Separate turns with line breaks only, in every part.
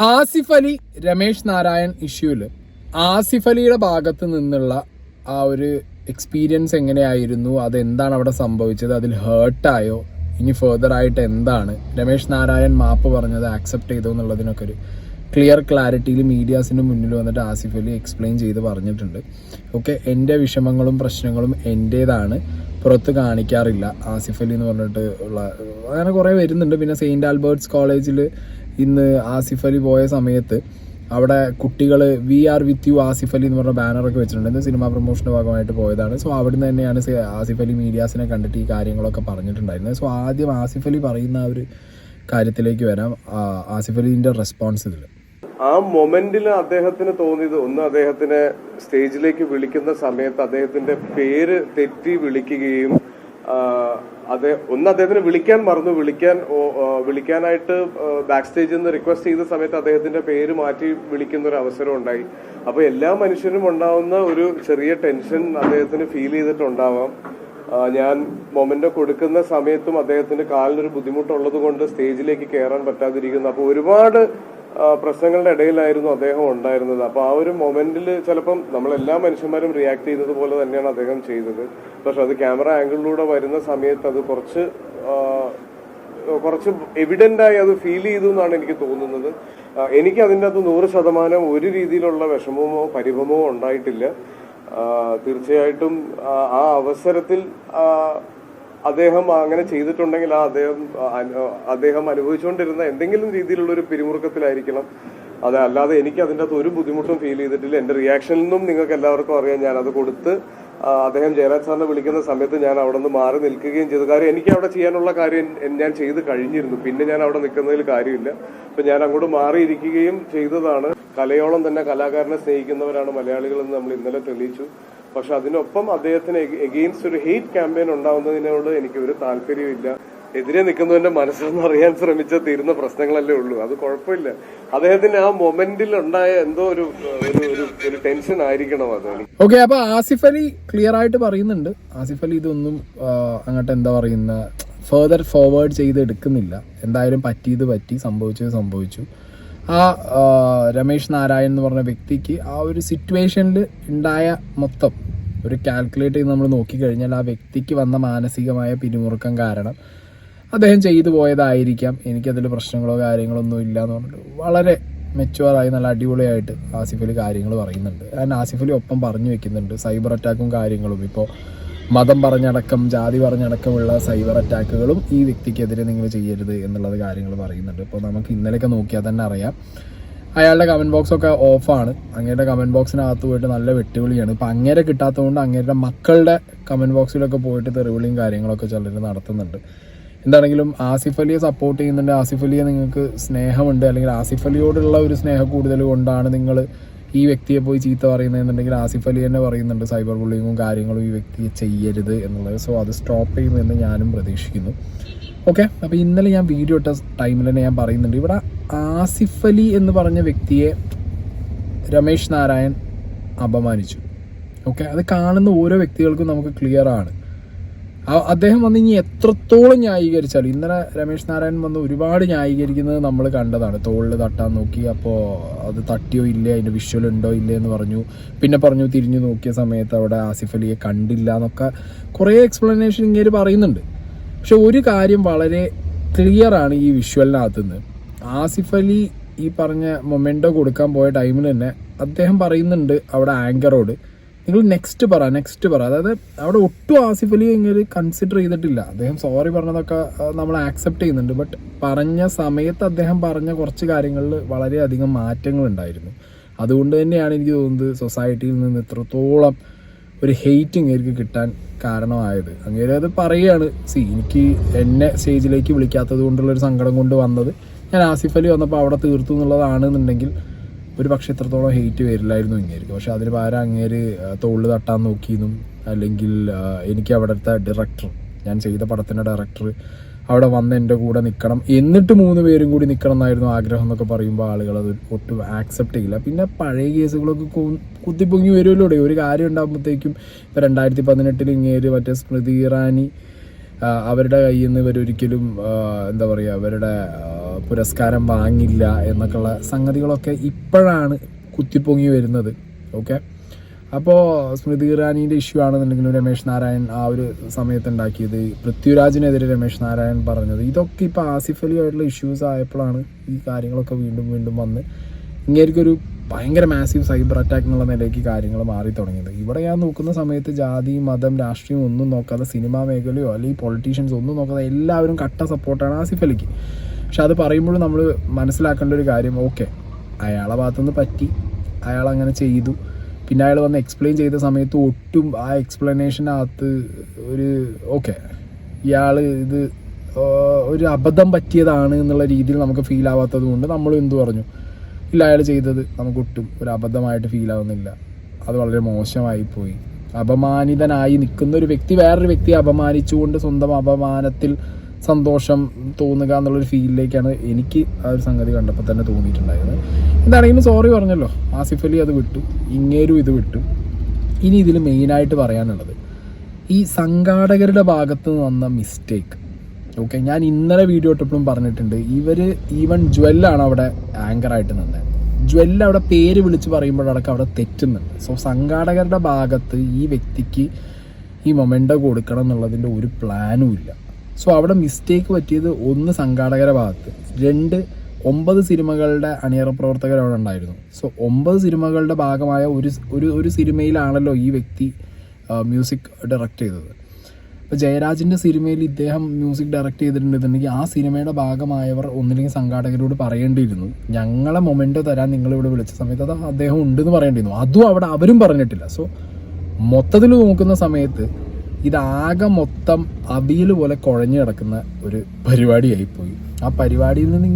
ആസിഫ് അലി രമേശ് നാരായൺ ഇഷ്യൂല് ആസിഫ് അലിയുടെ ഭാഗത്ത് നിന്നുള്ള ആ ഒരു എക്സ്പീരിയൻസ് എങ്ങനെയായിരുന്നു, അതെന്താണ് അവിടെ സംഭവിച്ചത്, അതിൽ ഹേർട്ടായോ, ഇനി ഫെർദർ ആയിട്ട് എന്താണ് രമേശ് നാരായൺ മാപ്പ് പറഞ്ഞത് ആക്സെപ്റ്റ് ചെയ്തോ എന്നുള്ളതിനൊക്കെ ഒരു ക്ലിയർ ക്ലാരിറ്റിയിൽ മീഡിയാസിന് മുന്നിൽ വന്നിട്ട് ആസിഫ് അലി എക്സ്പ്ലെയിൻ ചെയ്ത് പറഞ്ഞിട്ടുണ്ട്. ഓക്കെ, എൻ്റെ വിഷമങ്ങളും പ്രശ്നങ്ങളും എൻ്റേതാണ്, പുറത്ത് കാണിക്കാറില്ല ആസിഫ് അലി എന്ന് പറഞ്ഞിട്ട് ഉള്ള അങ്ങനെ കുറേ വരുന്നുണ്ട്. പിന്നെ സെയിൻറ്റ് ആൽബർട്ട്സ് കോളേജിൽ ഇന്ന് ആസിഫ് അലി പോയ സമയത്ത് അവിടെ കുട്ടികൾ we are with you Asif Ali എന്ന് പറഞ്ഞ ബാനറൊക്കെ വെച്ചിട്ടുണ്ട്. ഇന്ന് സിനിമ പ്രൊമോഷൻ്റെ ഭാഗമായിട്ട് പോയതാണ്. സോ അവിടുന്ന് തന്നെയാണ് ആസിഫ് അലി മീഡിയാസിനെ കണ്ടിട്ട് ഈ കാര്യങ്ങളൊക്കെ പറഞ്ഞിട്ടുണ്ടായിരുന്നത്. സോ ആദ്യം ആസിഫ് അലി പറയുന്ന ആ ഒരു കാര്യത്തിലേക്ക് വരാം. ആസിഫ് അലിന്റെ റെസ്പോൺസ് ഇതിൽ
ആ മൊമെന്റിൽ അദ്ദേഹത്തിന് തോന്നിയത്, ഒന്ന് അദ്ദേഹത്തിനെ സ്റ്റേജിലേക്ക് വിളിക്കുന്ന സമയത്ത് അദ്ദേഹത്തിന്റെ പേര് തെറ്റി വിളിക്കുകയും അദ്ദേഹത്തിന് വിളിക്കാൻ മറന്നു, വിളിക്കാനായിട്ട് ബാക്ക് സ്റ്റേജിൽ നിന്ന് റിക്വസ്റ്റ് ചെയ്ത സമയത്ത് അദ്ദേഹത്തിന്റെ പേര് മാറ്റി വിളിക്കുന്ന ഒരു അവസരം ഉണ്ടായി. അപ്പൊ എല്ലാ മനുഷ്യനും ഉണ്ടാവുന്ന ഒരു ചെറിയ ടെൻഷൻ അദ്ദേഹത്തിന് ഫീൽ ചെയ്തിട്ടുണ്ടാവാം. ഞാൻ മൊമെന്റ് കൊടുക്കുന്ന സമയത്തും അദ്ദേഹത്തിന് കാലിനൊരു ബുദ്ധിമുട്ടുള്ളത് കൊണ്ട് സ്റ്റേജിലേക്ക് കയറാൻ പറ്റാതിരിക്കുന്നു. അപ്പൊ ഒരുപാട് പ്രശ്നങ്ങളുടെ ഇടയിലായിരുന്നു അദ്ദേഹം ഉണ്ടായിരുന്നത്. അപ്പൊ ആ ഒരു മൊമെന്റിൽ ചിലപ്പം നമ്മളെല്ലാ മനുഷ്യന്മാരും റിയാക്ട് ചെയ്യുന്നത് പോലെ തന്നെയാണ് അദ്ദേഹം ചെയ്തത്. പക്ഷെ അത് ക്യാമറ ആംഗിളിലൂടെ വരുന്ന സമയത്ത് അത് കുറച്ച് എവിഡന്റായി അത് ഫീൽ ചെയ്തു എന്നാണ് എനിക്ക് തോന്നുന്നത്. എനിക്ക് അതിൻ്റെ അകത്ത് 100% ഒരു രീതിയിലുള്ള വിഷമമോ പരിഭവമോ ഉണ്ടായിട്ടില്ല. തീർച്ചയായിട്ടും ആ അവസരത്തിൽ അദ്ദേഹം അങ്ങനെ ചെയ്തിട്ടുണ്ടെങ്കിൽ അദ്ദേഹം അനുഭവിച്ചുകൊണ്ടിരുന്ന എന്തെങ്കിലും രീതിയിലുള്ള ഒരു പിരിമുറുക്കത്തിലായിരിക്കണം. അല്ലാതെ എനിക്ക് അതിൻ്റെ അകത്ത് ഒരു ബുദ്ധിമുട്ടും ഫീൽ ചെയ്തിട്ടില്ല. എൻ്റെ റിയാക്ഷനിൽ നിന്നും നിങ്ങൾക്ക് എല്ലാവർക്കും അറിയാം. ഞാനത് കൊടുത്ത് അദ്ദേഹം ജയരാജ് സാറിനെ വിളിക്കുന്ന സമയത്ത് ഞാൻ അവിടെ നിന്ന് മാറി നിൽക്കുകയും ചെയ്തു. കാര്യം എനിക്ക് അവിടെ ചെയ്യാനുള്ള കാര്യം ഞാൻ ചെയ്ത് കഴിഞ്ഞിരുന്നു. പിന്നെ ഞാൻ അവിടെ നിൽക്കുന്നതിൽ കാര്യമില്ല. അപ്പൊ ഞാൻ അങ്ങോട്ട് മാറിയിരിക്കുകയും ചെയ്തതാണ്. കലയോളം തന്നെ കലാകാരനെ സ്നേഹിക്കുന്നവരാണ് മലയാളികൾ എന്ന് നമ്മൾ ഇന്നലെ തെളിയിച്ചു. പക്ഷെ അതിനൊപ്പം അദ്ദേഹത്തിന് എഗെയിൻസ്റ്റ് ഒരു ഹെയ്റ്റ് ക്യാമ്പയിൻ ഉണ്ടാവുന്നതിനോട് എനിക്ക് ഒരു താല്പര്യമില്ല. എതിരെ നിൽക്കുന്നവന്റെ മനസ്സെന്ന് അറിയാൻ ശ്രമിച്ചാൽ തീരുന്ന പ്രശ്നങ്ങളല്ലേ ഉള്ളൂ. അത് കുഴപ്പമില്ല. അദ്ദേഹത്തിന് ആ മൊമെന്റിൽ ഉണ്ടായ എന്തോ ഒരു ടെൻഷൻ ആയിരിക്കണം അത്.
ഓക്കെ, അപ്പൊ ആസിഫ് അലി ക്ലിയർ ആയിട്ട് പറയുന്നുണ്ട്. ആസിഫ് അലി ഇതൊന്നും അങ്ങോട്ട് എന്താ പറയുന്ന ഫെർദർ ഫോർവേഡ് ചെയ്ത് എടുക്കുന്നില്ല. എന്തായാലും പറ്റിയത് പറ്റി, സംഭവിച്ചത് സംഭവിച്ചു. ആ രമേശ് നാരായൺ എന്ന് പറഞ്ഞ വ്യക്തിക്ക് ആ ഒരു സിറ്റുവേഷനിൽ ഉണ്ടായ മൊത്തം ഒരു കാൽക്കുലേറ്റ് ചെയ്ത് നമ്മൾ നോക്കിക്കഴിഞ്ഞാൽ ആ വ്യക്തിക്ക് വന്ന മാനസികമായ പിരിമുറുക്കം കാരണം അദ്ദേഹം ചെയ്തു പോയതായിരിക്കാം. എനിക്കതിൽ പ്രശ്നങ്ങളോ കാര്യങ്ങളോ ഒന്നും ഇല്ല എന്ന് പറഞ്ഞിട്ട് വളരെ മെച്ചുവറായി നല്ല അടിപൊളിയായിട്ട് ആസിഫ് അലി കാര്യങ്ങൾ പറയുന്നുണ്ട്. ആൻഡ് ആസിഫ് അലി ഒപ്പം പറഞ്ഞു വെക്കുന്നുണ്ട് സൈബർ അറ്റാക്കും കാര്യങ്ങളും. ഇപ്പോൾ മതം പറഞ്ഞടക്കം ജാതി പറഞ്ഞടക്കമുള്ള സൈബർ അറ്റാക്കുകളും ഈ വ്യക്തിക്കെതിരെ നിങ്ങൾ ചെയ്യരുത് എന്നുള്ളത് കാര്യങ്ങൾ പറയുന്നുണ്ട്. ഇപ്പോൾ നമുക്ക് ഇന്നലെയൊക്കെ നോക്കിയാൽ തന്നെ അറിയാം, അയാളുടെ കമൻറ്റ് ബോക്സൊക്കെ ഓഫാണ്. അങ്ങേരുടെ കമൻറ്റ് ബോക്സിനകത്ത് പോയിട്ട് നല്ല വെട്ടുവിളിയാണ്. ഇപ്പം അങ്ങേരെ കിട്ടാത്തതുകൊണ്ട് അങ്ങേരുടെ മക്കളുടെ കമൻറ്റ് ബോക്സിലൊക്കെ പോയിട്ട് തെറിവിളിയും കാര്യങ്ങളൊക്കെ ചിലർ നടത്തുന്നുണ്ട്. എന്താണെങ്കിലും ആസിഫ് അലിയെ സപ്പോർട്ട് ചെയ്യുന്നുണ്ട്. ആസിഫ് അലിയെ നിങ്ങൾക്ക് സ്നേഹമുണ്ട്, അല്ലെങ്കിൽ ആസിഫ് അലിയോടുള്ള ഒരു സ്നേഹം കൂടുതൽ കൊണ്ടാണ് നിങ്ങൾ ഈ വ്യക്തിയെ പോയി ചീത്ത പറയുന്നതെന്നുണ്ടെങ്കിൽ ആസിഫ് അലി തന്നെ പറയുന്നുണ്ട് സൈബർ ബുള്ളിങ്ങും കാര്യങ്ങളും ഈ വ്യക്തിയെ ചെയ്യരുത് എന്നുള്ളത്. സോ അത് സ്റ്റോപ്പ് ചെയ്യുമെന്ന് ഞാനും പ്രതീക്ഷിക്കുന്നു. ഓക്കെ, അപ്പോൾ ഇന്നലെ ഞാൻ വീഡിയോ ഇട്ട ടൈമിൽ തന്നെ ഞാൻ പറയുന്നുണ്ട്, ഇവിടെ ആസിഫ് അലി എന്ന് പറഞ്ഞ വ്യക്തിയെ രമേശ് നാരായൺ അപമാനിച്ചു. ഓക്കെ, അത് കാണുന്ന ഓരോ വ്യക്തികൾക്കും നമുക്ക് ക്ലിയർ ആണ്. അദ്ദേഹം വന്ന് ഇനി എത്രത്തോളം ന്യായീകരിച്ചാലും, ഇന്നലെ രമേശ് നാരായൺ വന്ന് ഒരുപാട് ന്യായീകരിക്കുന്നത് നമ്മൾ കണ്ടതാണ്. തോളിൽ തട്ടാൻ നോക്കി, അപ്പോൾ അത് തട്ടിയോ ഇല്ലേ, അതിൻ്റെ വിഷ്വൽ ഉണ്ടോ ഇല്ലേ എന്ന് പറഞ്ഞു. പിന്നെ പറഞ്ഞു തിരിഞ്ഞു നോക്കിയ സമയത്ത് അവിടെ ആസിഫ് അലിയെ കണ്ടില്ല എന്നൊക്കെ കുറേ എക്സ്പ്ലനേഷൻ ഇങ്ങനെ പറയുന്നുണ്ട്. പക്ഷെ ഒരു കാര്യം വളരെ ക്ലിയർ ആണ് ഈ വിഷ്വലിനകത്തുനിന്ന്. ആസിഫ് അലി ഈ പറഞ്ഞ മൊമെൻറ്റോ കൊടുക്കാൻ പോയ ടൈമിൽ തന്നെ അദ്ദേഹം പറയുന്നുണ്ട് അവിടെ ആങ്കറോട്, നിങ്ങൾ നെക്സ്റ്റ് പറ. അതായത് അവിടെ ഒട്ടും ആസിഫ് അലി ഇങ്ങനെ കൺസിഡർ ചെയ്തിട്ടില്ല. അദ്ദേഹം സോറി പറഞ്ഞതൊക്കെ നമ്മൾ ആക്സെപ്റ്റ് ചെയ്യുന്നുണ്ട്. ബട്ട് പറഞ്ഞ സമയത്ത് അദ്ദേഹം പറഞ്ഞ കുറച്ച് കാര്യങ്ങളിൽ വളരെയധികം മാറ്റങ്ങൾ ഉണ്ടായിരുന്നു. അതുകൊണ്ട് തന്നെയാണ് എനിക്ക് തോന്നുന്നത് സൊസൈറ്റിയിൽ നിന്ന് ഇത്രത്തോളം ഒരു ഹെയ്റ്റിങ് എനിക്ക് കിട്ടാൻ കാരണമായത്. അങ്ങനെ അത് പറയുകയാണ്, എനിക്ക് എന്നെ സ്റ്റേജിലേക്ക് വിളിക്കാത്തത് കൊണ്ടുള്ളൊരു സങ്കടം കൊണ്ട് വന്നത് ഞാൻ ആസിഫ് അലി വന്നപ്പോൾ അവിടെ തീർത്തു എന്നുള്ളതാണെന്നുണ്ടെങ്കിൽ ഒരു പക്ഷെ ഇത്രത്തോളം ഹെയ്റ്റ് വരില്ലായിരുന്നു ഇങ്ങേർക്ക്. പക്ഷെ അതിന് പകരം അങ്ങേര് തോളിൽ തട്ടാൻ നോക്കിയെന്നും, അല്ലെങ്കിൽ എനിക്ക് അവിടുത്തെ ഡയറക്ടർ, ഞാൻ ചെയ്ത പടത്തിൻ്റെ ഡയറക്ടർ അവിടെ വന്ന് എൻ്റെ കൂടെ നിൽക്കണം, എന്നിട്ട് 3 പേരും കൂടി നിൽക്കണം എന്നായിരുന്നു ആഗ്രഹം എന്നൊക്കെ പറയുമ്പോൾ ആളുകൾ അത് ഒട്ടും ആക്സെപ്റ്റ് ചെയ്യില്ല. പിന്നെ പഴയ കേസുകളൊക്കെ കുത്തിപ്പൊങ്ങി വരുമല്ലോ. ഒരു കാര്യം ഉണ്ടാകുമ്പോഴത്തേക്കും ഇപ്പോൾ 2018 ഇങ്ങേര് മറ്റേ സ്മൃതി ഇറാനി അവരുടെ കയ്യിൽ നിന്ന് ഇവരൊരിക്കലും എന്താ പറയുക, അവരുടെ പുരസ്കാരം വാങ്ങില്ല എന്നൊക്കെയുള്ള സംഗതികളൊക്കെ ഇപ്പോഴാണ് കുത്തിപ്പൊങ്ങി വരുന്നത്. ഓക്കെ, അപ്പോൾ സ്മൃതി ഇറാനീൻ്റെ ഇഷ്യൂ ആണെന്നുണ്ടെങ്കിലും രമേശ് നാരായൺ ആ ഒരു സമയത്ത് ഉണ്ടാക്കിയത്, പൃഥ്വിരാജിനെതിരെ രമേശ് നാരായൺ പറഞ്ഞത്, ഇതൊക്കെ ഇപ്പോൾ ആസിഫ് അലിയായിട്ടുള്ള ഇഷ്യൂസ് ആയപ്പോഴാണ് ഈ കാര്യങ്ങളൊക്കെ വീണ്ടും വീണ്ടും വന്ന് ഇങ്ങേർക്കൊരു ഭയങ്കര മാസീവ് സൈബർ അറ്റാക്ക് എന്നുള്ള നിലയ്ക്ക് കാര്യങ്ങൾ മാറി തുടങ്ങിയത്. ഇവിടെ ഞാൻ നോക്കുന്ന സമയത്ത് ജാതി, മതം, രാഷ്ട്രീയം ഒന്നും നോക്കാതെ, സിനിമാ മേഖലയോ അല്ലെങ്കിൽ പൊളിറ്റീഷ്യൻസ് ഒന്നും നോക്കാതെ എല്ലാവരും കട്ട സപ്പോർട്ടാണ് ആസിഫ് അലിക്ക്. പക്ഷെ അത് പറയുമ്പോഴും നമ്മൾ മനസ്സിലാക്കേണ്ട ഒരു കാര്യം, ഓക്കെ അയാളെ ഭാഗത്തുനിന്ന് പറ്റി, അയാൾ അങ്ങനെ ചെയ്തു, പിന്നെ അയാൾ വന്ന് എക്സ്പ്ലെയിൻ ചെയ്ത സമയത്ത് ഒട്ടും ആ എക്സ്പ്ലനേഷനകത്ത് ഒരു ഓക്കെ ഇയാൾ ഇത് ഒരു അബദ്ധം പറ്റിയതാണ് എന്നുള്ള രീതിയിൽ നമുക്ക് ഫീൽ ആവാത്തത് കൊണ്ട് നമ്മൾ എന്തു പറഞ്ഞു, ഇല്ല അയാൾ ചെയ്തത് നമുക്കൊട്ടും ഒരു അബദ്ധമായിട്ട് ഫീൽ ആവുന്നില്ല, അത് വളരെ മോശമായിപ്പോയി. അപമാനിതനായി നിൽക്കുന്ന ഒരു വ്യക്തി വേറൊരു വ്യക്തിയെ അപമാനിച്ചുകൊണ്ട് സ്വന്തം അപമാനത്തിൽ സന്തോഷം തോന്നുക എന്നുള്ളൊരു ഫീലിലേക്കാണ് എനിക്ക് ആ ഒരു സംഗതി കണ്ടപ്പോൾ തന്നെ തോന്നിയിട്ടുണ്ടായത്. എന്താണെങ്കിലും സോറി പറഞ്ഞല്ലോ, ആസിഫ് അലി അത് വിട്ടു, ഇങ്ങേരും ഇത് വിട്ടു. ഇനി ഇതിൽ മെയിനായിട്ട് പറയാനുള്ളത് ഈ സംഘാടകരുടെ ഭാഗത്ത് നിന്ന് വന്ന മിസ്റ്റേക്ക്. ഓക്കെ, ഞാൻ ഇന്നലെ വീഡിയോ ഇട്ടപ്പോഴും പറഞ്ഞിട്ടുണ്ട്, ഈവൻ ജ്വല്ലാണ് അവിടെ ആങ്കറായിട്ട് നിന്നത്. ജ്വല്ല് അവിടെ പേര് വിളിച്ച് പറയുമ്പോഴടക്കം അവിടെ തെറ്റുന്നുണ്ട്. സോ സംഘാടകരുടെ ഭാഗത്ത് ഈ വ്യക്തിക്ക് ഈ മൊമെൻ്റോ കൊടുക്കണം എന്നുള്ളതിൻ്റെ ഒരു പ്ലാനും ഇല്ല. സോ അവിടെ മിസ്റ്റേക്ക് പറ്റിയത് ഒന്ന് സംഘാടകരുടെ ഭാഗത്ത്, 9 സിനിമകളുടെ അണിയറ പ്രവർത്തകർ അവിടെ ഉണ്ടായിരുന്നു. സോ 9 സിനിമകളുടെ ഭാഗമായ ഒരു സിനിമയിലാണല്ലോ ഈ വ്യക്തി മ്യൂസിക് ഡയറക്റ്റ് ചെയ്തത്. ഇപ്പോൾ ജയരാജിൻ്റെ സിനിമയിൽ ഇദ്ദേഹം മ്യൂസിക് ഡയറക്റ്റ് ചെയ്തിട്ടുണ്ടെന്നുണ്ടെങ്കിൽ ആ സിനിമയുടെ ഭാഗമായവർ ഒന്നില്ലെങ്കിൽ സംഘാടകരോട് പറയേണ്ടിയിരുന്നു, ഞങ്ങളെ മൊമെൻ്റോ തരാൻ നിങ്ങളിവിടെ വിളിച്ച സമയത്ത് അത് അദ്ദേഹം ഉണ്ടെന്ന് പറയേണ്ടിയിരുന്നു. അതും അവിടെ അവരും പറഞ്ഞിട്ടില്ല. സോ മൊത്തത്തിൽ നോക്കുന്ന സമയത്ത് ഇതാകെ മൊത്തം അവിയൽ പോലെ കുഴഞ്ഞു കിടക്കുന്ന ഒരു പരിപാടിയായിപ്പോയി. ആ പരിപാടിയിൽ നിന്ന്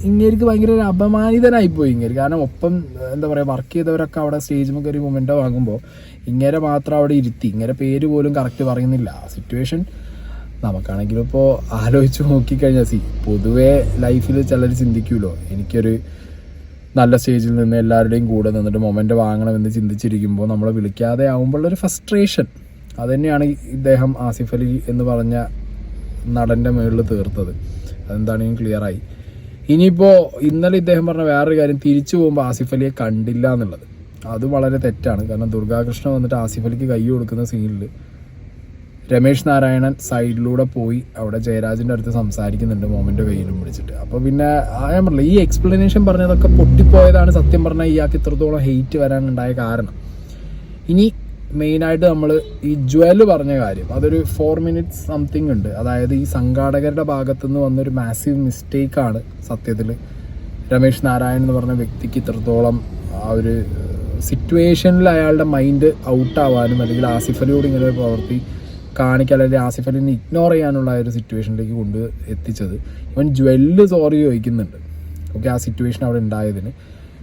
ഇങ്ങേർക്ക് ഭയങ്കര ഒരു അപമാനിതനായിപ്പോയി ഇങ്ങേര്. കാരണം ഒപ്പം എന്താ പറയുക, വർക്ക് ചെയ്തവരൊക്കെ അവിടെ സ്റ്റേജിൽ കയറി മൊമെൻ്റോ വാങ്ങുമ്പോൾ ഇങ്ങേരെ മാത്രം അവിടെ ഇരുത്തി, ഇങ്ങേരെ പേര് പോലും കറക്റ്റ് പറയുന്നില്ല. ആ സിറ്റുവേഷൻ നമുക്കാണെങ്കിലും ഇപ്പോൾ ആലോചിച്ച് നോക്കിക്കഴിഞ്ഞാൽ പൊതുവേ ലൈഫിൽ ചിലർ ചിന്തിക്കുമല്ലോ, എനിക്കൊരു നല്ല സ്റ്റേജിൽ നിന്ന് എല്ലാവരുടെയും കൂടെ നിന്നിട്ട് മൊമെൻ്റ് വാങ്ങണമെന്ന് ചിന്തിച്ചിരിക്കുമ്പോൾ നമ്മളെ വിളിക്കാതെ ആകുമ്പോഴുള്ളൊരു ഫ്രസ്ട്രേഷൻ, അതുതന്നെയാണ് ഇദ്ദേഹം ആസിഫ് അലി എന്ന് പറഞ്ഞ നടൻ്റെ മുകളിൽ തീർത്തത്. അതെന്താണെങ്കിലും ക്ലിയറായി. ഇനിയിപ്പോൾ ഇന്നലെ ഇദ്ദേഹം പറഞ്ഞ വേറൊരു കാര്യം, തിരിച്ചു പോകുമ്പോൾ ആസിഫ് അലിയെ കണ്ടില്ല എന്നുള്ളത്, അത് വളരെ തെറ്റാണ്. കാരണം ദുർഗാകൃഷ്ണ വന്നിട്ട് ആസിഫ് അലിക്ക് കൈ കൊടുക്കുന്ന സീനിൽ രമേശ് നാരായണൻ സൈഡിലൂടെ പോയി അവിടെ ജയരാജിൻ്റെ അടുത്ത് സംസാരിക്കുന്നുണ്ട്, മൊമെൻ്റ് കയ്യിലും പിടിച്ചിട്ട്. അപ്പോൾ പിന്നെ ഞാൻ പറഞ്ഞില്ല, ഈ എക്സ്പ്ലനേഷൻ പറഞ്ഞതൊക്കെ പൊട്ടിപ്പോയതാണ് സത്യം പറഞ്ഞാൽ ഇയാൾക്ക് ഇത്രത്തോളം ഹെയ്റ്റ് വരാനുണ്ടായ കാരണം. ഇനി മെയിനായിട്ട് നമ്മൾ ഈ ജ്വല് പറഞ്ഞ കാര്യം, അതൊരു 4 minutes സംതിങ് ഉണ്ട്. അതായത് ഈ സംഘാടകരുടെ ഭാഗത്തുനിന്ന് വന്നൊരു മാസീവ് മിസ്റ്റേക്കാണ് സത്യത്തിൽ രമേശ് നാരായൺ എന്ന് പറഞ്ഞ വ്യക്തിക്ക് ഇത്രത്തോളം ആ ഒരു സിറ്റുവേഷനിൽ അയാളുടെ മൈൻഡ് ഔട്ടാവാനും അല്ലെങ്കിൽ ആസിഫ് അലിയോട് ഇങ്ങനെ ഒരു പ്രവൃത്തി കാണിക്കാൻ അല്ലെങ്കിൽ ആസിഫ് അലിനെ ഇഗ്നോർ ചെയ്യാനുള്ള ഒരു സിറ്റുവേഷനിലേക്ക് കൊണ്ട് എത്തിച്ചത്. ഇവൻ ജ്വല്ല് സോറി ചോദിക്കുന്നുണ്ട്. ഓക്കെ, ആ സിറ്റുവേഷൻ അവിടെ ഉണ്ടായതിന്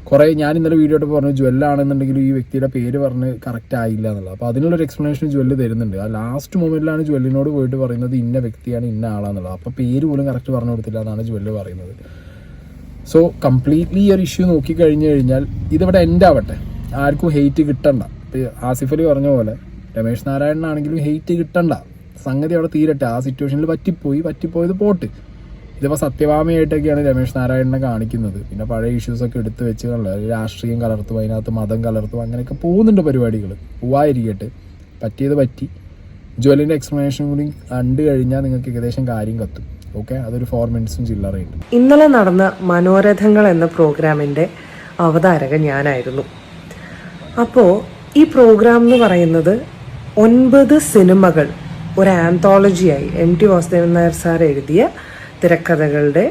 കുറേ ഞാൻ ഇന്നലെ വീഡിയോ ആയിട്ട് പറഞ്ഞു, ജ്വല്ലാണെന്നുണ്ടെങ്കിലും ഈ വ്യക്തിയുടെ പേര് പറഞ്ഞ് കറക്റ്റ് ആയില്ല എന്നുള്ളത്. അപ്പോൾ അതിനുള്ളൊരു എക്സ്പ്ലനേഷൻ ജ്വല്ല് തരുന്നുണ്ട്. ആ ലാസ്റ്റ് മൊമെൻറ്റിലാണ് ജ്വല്ലിനോട് പോയിട്ട് പറയുന്നത് ഇന്ന വ്യക്തിയാണ് ഇന്ന ആളാന്നുള്ളത്. അപ്പോൾ പേര് പോലും കറക്റ്റ് പറഞ്ഞു കൊടുത്തില്ല എന്നാണ് ജ്വല്ല് പറയുന്നത്. സോ കംപ്ലീറ്റ്ലി ഈ ഒരു ഇഷ്യൂ നോക്കിക്കഴിഞ്ഞ് കഴിഞ്ഞാൽ ഇതിവിടെ എൻഡ് ആവട്ടെ, ആർക്കും ഹെയ്റ്റ് കിട്ടണ്ട. ഇപ്പോൾ ആസിഫ് അലി പറഞ്ഞ പോലെ രമേശ് നാരായണനാണെങ്കിലും ഹെയ്റ്റ് കിട്ടണ്ട, സംഗതി അവിടെ തീരട്ടെ. ആ സിറ്റുവേഷനിൽ പറ്റിപ്പോയത് പോട്ട്. ഇതിപ്പോൾ സത്യഭാമയായിട്ടൊക്കെയാണ് രമേശ് നാരായണനെ കാണിക്കുന്നത്. പിന്നെ പഴയ ഇഷ്യൂസൊക്കെ എടുത്ത് വെച്ച് രാഷ്ട്രീയം കലർത്തും, അതിനകത്ത് മതം കലർത്തും, അങ്ങനെയൊക്കെ പോകുന്നുണ്ട് പരിപാടികൾ. പോവാതിരിക്കട്ടെ, പറ്റിയത് പറ്റി. ജ്വല്ലിൻ്റെ എക്സ്പ്ലനേഷൻ കൂടി കണ്ടു കഴിഞ്ഞാൽ നിങ്ങൾക്ക് ഏകദേശം കാര്യം കത്തും. ഓക്കെ, അതൊരു 4 minutes ചില്ലറയുണ്ട്.
ഇന്നലെ നടന്ന മനോരഥങ്ങൾ എന്ന പ്രോഗ്രാമിൻ്റെ അവതാരകൻ ഞാനായിരുന്നു. അപ്പോൾ ഈ പ്രോഗ്രാം എന്ന് പറയുന്നത് 9 സിനിമകൾ ഒരു ആന്തോളജിയായി MT വാസുദേവൻ നായർ സാർ എഴുതിയ തിരക്കഥകളുടെ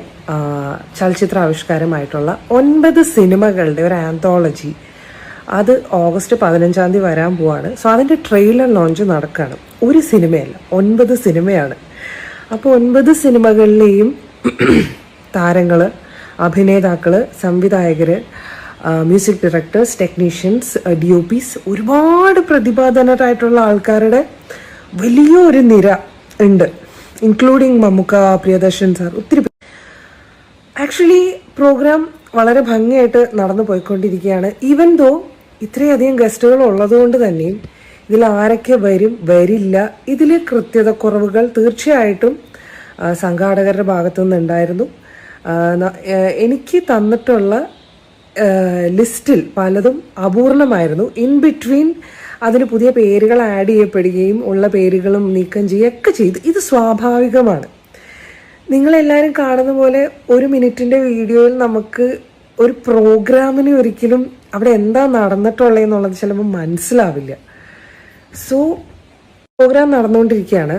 ചലച്ചിത്ര ആവിഷ്കാരമായിട്ടുള്ള 9 സിനിമകളുടെ ഒരു ആന്തോളജി. അത് ഓഗസ്റ്റ് 15 വരാൻ പോവാണ്. സോ അതിൻ്റെ ട്രെയിലർ ലോഞ്ച് നടക്കുകയാണ്. ഒരു സിനിമയല്ല, 9 സിനിമയാണ്. അപ്പോൾ 9 സിനിമകളിലെയും താരങ്ങൾ, അഭിനേതാക്കൾ, സംവിധായകർ, മ്യൂസിക് ഡയറക്ടേഴ്സ്, ടെക്നീഷ്യൻസ്, DOPs, ഒരുപാട് പ്രതിഭാധനരായിട്ടുള്ള ആൾക്കാരുടെ വലിയൊരു നിര ഉണ്ട്, ഇൻക്ലൂഡിങ് മമ്മുക്ക, പ്രിയദർശൻ സാർ, ഒത്തിരി. ആക്ച്വലി പ്രോഗ്രാം വളരെ ഭംഗിയായിട്ട് നടന്നു പോയിക്കൊണ്ടിരിക്കുകയാണ്. ഈവൻ ദോ ഇത്രയധികം ഗസ്റ്റുകൾ ഉള്ളതുകൊണ്ട് തന്നെയും ഇതിൽ ആരൊക്കെ വരും വരില്ല, ഇതിൽ കൃത്യത കുറവുകൾ തീർച്ചയായിട്ടും സംഘാടകരുടെ ഭാഗത്തു നിന്നുണ്ടായിരുന്നു. എനിക്ക് തന്നിട്ടുള്ള ലിസ്റ്റിൽ പലതും അപൂർണമായിരുന്നു. ഇൻ ബിറ്റ്വീൻ അതിന് പുതിയ പേരുകൾ ആഡ് ചെയ്യപ്പെടുകയും ഉള്ള പേരുകളും നീക്കം ചെയ്യുകയൊക്കെ ചെയ്തു. ഇത് സ്വാഭാവികമാണ്. നിങ്ങളെല്ലാവരും കാണുന്ന പോലെ 1 മിനിറ്റിൻ്റെ വീഡിയോയിൽ നമുക്ക് ഒരു പ്രോഗ്രാമിന് ഒരിക്കലും അവിടെ എന്താ നടന്നിട്ടുള്ളതെന്നുള്ളത് ചിലപ്പോൾ മനസ്സിലാവില്ല. സോ പ്രോഗ്രാം നടന്നുകൊണ്ടിരിക്കുകയാണ്.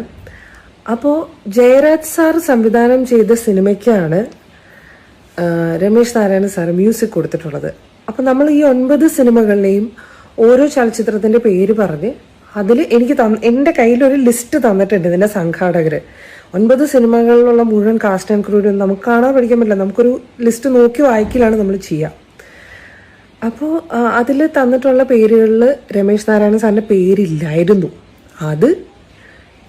അപ്പോൾ ജയരാജ് സാർ സംവിധാനം ചെയ്ത സിനിമയ്ക്കാണ് രമേശ് നാരായണൻ സാർ മ്യൂസിക് കൊടുത്തിട്ടുള്ളത്. അപ്പം നമ്മൾ ഈ 9 സിനിമകളിലെയും ഓരോ ചലച്ചിത്രത്തിൻ്റെ പേര് പറഞ്ഞ് അതിൽ എനിക്ക് എൻ്റെ കയ്യിലൊരു ലിസ്റ്റ് തന്നിട്ടുണ്ട് ഇതിൻ്റെ സംഘാടകർ. 9 സിനിമകളിലുള്ള മുഴുവൻ കാസ്റ്റ് ആൻഡ് ക്രൂരും നമുക്ക് കാണാൻ പഠിക്കാൻ പറ്റില്ല. നമുക്കൊരു ലിസ്റ്റ് നോക്കി വായിക്കലാണ് നമ്മൾ ചെയ്യുക. അപ്പോൾ അതിൽ തന്നിട്ടുള്ള പേരുകളിൽ രമേശ് നാരായണൻ സാറിൻ്റെ പേരില്ലായിരുന്നു. അത്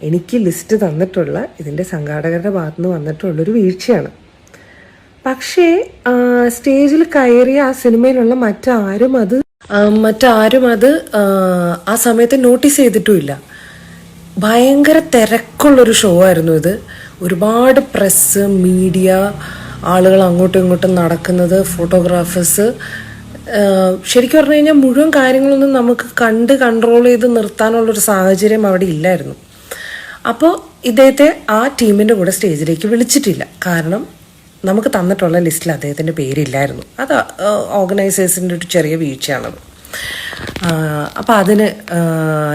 എനിക്ക് ലിസ്റ്റ് തന്നിട്ടുള്ള ഇതിൻ്റെ സംഘാടകരുടെ ഭാഗത്തുനിന്ന് വന്നിട്ടുള്ളൊരു വീഴ്ചയാണ്. പക്ഷേ സ്റ്റേജിൽ കയറിയ ആ സിനിമയിലുള്ള മറ്റാരും അത് ആ സമയത്ത് നോട്ടീസ് ചെയ്തിട്ടുമില്ല. ഭയങ്കര തിരക്കുള്ളൊരു ഷോ ആയിരുന്നു ഇത്. ഒരുപാട് പ്രസ്, മീഡിയ, ആളുകൾ അങ്ങോട്ടും ഇങ്ങോട്ടും നടക്കുന്നത്, ഫോട്ടോഗ്രാഫേഴ്സ്. ശരിക്കും പറഞ്ഞു കഴിഞ്ഞാൽ മുഴുവൻ കാര്യങ്ങളൊന്നും നമുക്ക് കൺട്രോൾ ചെയ്ത് നിർത്താനുള്ളൊരു സാഹചര്യം അവിടെ ഇല്ലായിരുന്നു. അപ്പോൾ ഇദ്ദേഹത്തെ ആ ടീമിൻ്റെ കൂടെ സ്റ്റേജിലേക്ക് വിളിച്ചിട്ടില്ല. കാരണം നമുക്ക് തന്നിട്ടുള്ള ലിസ്റ്റിൽ അദ്ദേഹത്തിൻ്റെ പേരില്ലായിരുന്നു. അത് ഓർഗനൈസേഴ്സിൻ്റെ ഒരു ചെറിയ വീഴ്ചയാണത്. അപ്പോൾ അതിന്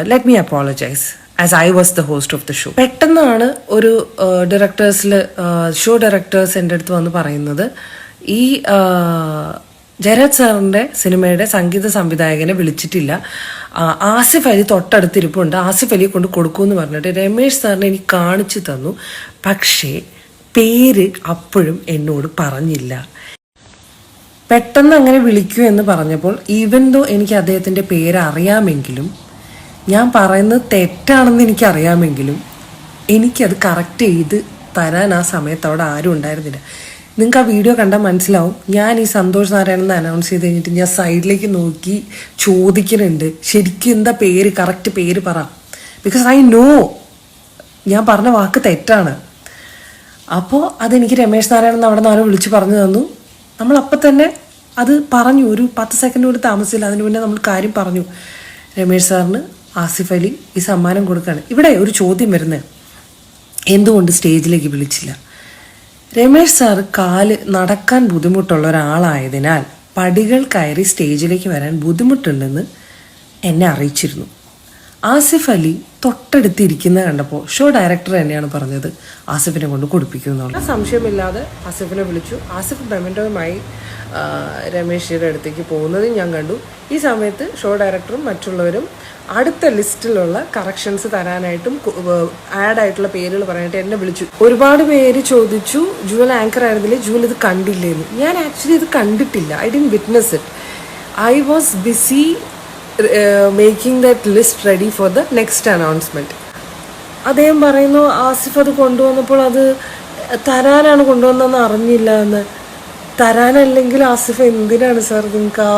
let me apologise as I was the host of the show. പെട്ടെന്നാണ് ഒരു ഷോ ഡയറക്ടേഴ്സ് എൻ്റെ അടുത്ത് വന്ന് പറയുന്നത്, ഈ ജയരാജ് സാറിൻ്റെ സിനിമയുടെ സംഗീത സംവിധായകനെ വിളിച്ചിട്ടില്ല, ആസിഫ് അലി തൊട്ടടുത്തിരിപ്പുണ്ട്, ആസിഫ് അലിയെ കൊണ്ട് കൊടുക്കുമെന്ന് പറഞ്ഞിട്ട് രമേശ് സാറിനെ എനിക്ക് കാണിച്ചു തന്നു. പക്ഷേ പേര് അപ്പോഴും എന്നോട് പറഞ്ഞില്ല. പെട്ടെന്ന് അങ്ങനെ വിളിക്കൂ എന്ന് പറഞ്ഞപ്പോൾ ഈവൻ ദോ എനിക്ക് അദ്ദേഹത്തിൻ്റെ പേര് അറിയാമെങ്കിലും, ഞാൻ പറയുന്നത് തെറ്റാണെന്ന് എനിക്കറിയാമെങ്കിലും എനിക്കത് കറക്റ്റ് ചെയ്ത് തരാൻ ആ സമയത്ത് അവിടെ ആരും ഉണ്ടായിരുന്നില്ല. നിങ്ങൾക്ക് ആ വീഡിയോ കണ്ടാൽ മനസ്സിലാവും. ഞാൻ ഈ സന്തോഷ് നാരായണൻ അനൗൺസ് ചെയ്ത് കഴിഞ്ഞിട്ട് ഞാൻ സൈഡിലേക്ക് നോക്കി ചോദിക്കുന്നുണ്ട്, ശരിക്കും എന്താ പേര്, കറക്റ്റ് പേര് പറ. ബിക്കോസ് ഐ നോ ഞാൻ പറഞ്ഞ വാക്ക് തെറ്റാണ്. അപ്പോൾ അതെനിക്ക് രമേശ് നാരായണൻ അവിടെ നിന്ന് ആരോ വിളിച്ച് പറഞ്ഞു തന്നു. നമ്മളപ്പം തന്നെ അത് പറഞ്ഞു. ഒരു 10 സെക്കൻഡ് കൂടി താമസിച്ചില്ല. അതിന് മുന്നേ നമ്മൾ കാര്യം പറഞ്ഞു. രമേശ് സാറിന് ആസിഫ് അലി ഈ സമ്മാനം കൊടുക്കുകയാണ്. ഇവിടെ ഒരു ചോദ്യം വരുന്നത്, എന്തുകൊണ്ട് സ്റ്റേജിലേക്ക് വിളിച്ചില്ല? രമേശ് സാറ് നടക്കാൻ ബുദ്ധിമുട്ടുള്ള ഒരാളായതിനാൽ പടികൾ കയറി സ്റ്റേജിലേക്ക് വരാൻ ബുദ്ധിമുട്ടുണ്ടെന്ന് എന്നെ അറിയിച്ചിരുന്നു. ആസിഫ് അലി തൊട്ടടുത്തിരിക്കുന്ന കണ്ടപ്പോൾ ഷോ ഡയറക്ടർ തന്നെയാണ് പറഞ്ഞത് ആസിഫിനെ കൊണ്ട് കൊടുപ്പിക്കുമെന്നുള്ള. സംശയമില്ലാതെ ആസിഫിനെ വിളിച്ചു. ആസിഫ് മെമൻറ്റോയുമായി രമേശിയുടെ അടുത്തേക്ക് പോകുന്നതും ഞാൻ കണ്ടു. ഈ സമയത്ത് ഷോ ഡയറക്ടറും മറ്റുള്ളവരും അടുത്ത ലിസ്റ്റിലുള്ള കറക്ഷൻസ് തരാനായിട്ടും ആഡായിട്ടുള്ള പേരുകൾ പറയാനായിട്ട് എന്നെ വിളിച്ചു. ഒരുപാട് പേര് ചോദിച്ചു, ജുവൽ ആങ്കർ ആയിരുന്നില്ലേ, ജുവൽ ഇത് കണ്ടില്ലേന്ന്. ഞാൻ ആക്ച്വലി ഇത് കണ്ടിട്ടില്ല. I didn't witness it. I was busy making that list ready for the next announcement. അദ്ദേഹം പറയുന്നു ആസിഫ് അത് കൊണ്ടുവന്നപ്പോൾ അത് തരാനാണ് കൊണ്ടുവന്നതെന്ന് അറിഞ്ഞില്ല എന്ന്. തരാനല്ലെങ്കിൽ ആസിഫ് എന്തിനാണ് സാർ നിങ്ങൾക്ക് ആ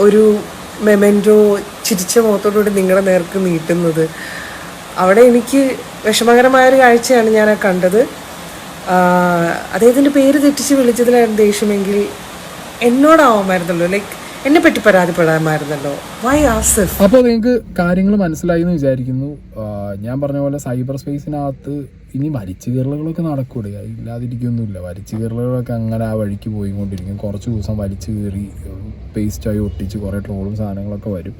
ഒരു മെമെൻറ്റോ ചിരിച്ച മുഖത്തോടുകൂടി നിങ്ങളുടെ നേർക്ക് നീട്ടുന്നത്? അവിടെ എനിക്ക് വിഷമകരമായൊരു കാഴ്ചയാണ് ഞാൻ കണ്ടത്. അദ്ദേഹത്തിൻ്റെ പേര് തെറ്റിച്ച് വിളിച്ചതിലായിരുന്നു ദേഷ്യമെങ്കിൽ എന്നോടാവുമായിരുന്നല്ലോ, ലൈക്ക് എന്നെ പറ്റി പരാതിപ്പെടാമായിരുന്നല്ലോ. വൈ ആസിഫ്?
അപ്പോൾ നിങ്ങൾക്ക് കാര്യങ്ങൾ മനസ്സിലായി എന്ന് വിചാരിക്കുന്നു. ഞാൻ പറഞ്ഞ പോലെ സൈബർ സ്പേസിനകത്ത് ഇനി വലിച്ചു കീറലുകളൊക്കെ നടക്കൂടെ, ഇല്ലാതിരിക്കൊന്നുമില്ല. വലിച്ചു കീറലുകളൊക്കെ അങ്ങനെ ആ വഴിക്ക് പോയിക്കൊണ്ടിരിക്കും. കുറച്ച് ദിവസം വലിച്ചു കീറി പേസ്റ്റായി ഒട്ടിച്ച് കുറേ ട്രോളും സാധനങ്ങളൊക്കെ വരും.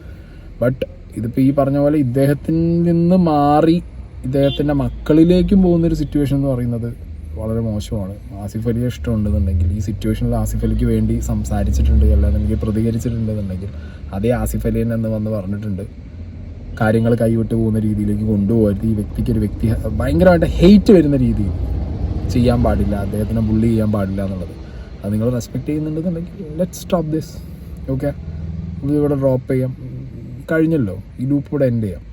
ബട്ട് ഇതിപ്പോൾ ഈ പറഞ്ഞ പോലെ ഇദ്ദേഹത്തിൽ നിന്ന് മാറി ഇദ്ദേഹത്തിൻ്റെ മക്കളിലേക്കും പോകുന്നൊരു സിറ്റുവേഷൻ എന്ന് പറയുന്നത് വളരെ മോശമാണ്. ആസിഫ് അലിയെ ഇഷ്ടമുണ്ടെന്നുണ്ടെങ്കിൽ, ഈ സിറ്റുവേഷനിൽ ആസിഫ് അലിക്ക് വേണ്ടി സംസാരിച്ചിട്ടുണ്ട്, അല്ലാതെ എനിക്ക് പ്രതികരിച്ചിട്ടുണ്ടെന്നുണ്ടെങ്കിൽ അതേ ആസിഫ് അലി തന്നെ വന്ന് പറഞ്ഞിട്ടുണ്ട് കാര്യങ്ങൾ കൈവിട്ട് പോകുന്ന രീതിയിലേക്ക് കൊണ്ടുപോകരുത്. ഈ വ്യക്തിക്ക് ഒരു വ്യക്തി ഭയങ്കരമായിട്ട് ഹെയ്റ്റ് വരുന്ന രീതിയിൽ ചെയ്യാൻ പാടില്ല, അദ്ദേഹത്തിനെ ബുള്ളി ചെയ്യാൻ പാടില്ല എന്നുള്ളത്. അത് നിങ്ങൾ റെസ്പെക്റ്റ് ചെയ്യുന്നുണ്ടെന്നുണ്ടെങ്കിൽ ലെറ്റ്സ് സ്റ്റോപ്പ് ദിസ്. ഓക്കെ, ഇവിടെ ഡ്രോപ്പ് ചെയ്യാം, കഴിഞ്ഞല്ലോ, ഈ ലൂപ്പ് ഇവിടെ എൻഡ് ചെയ്യാം.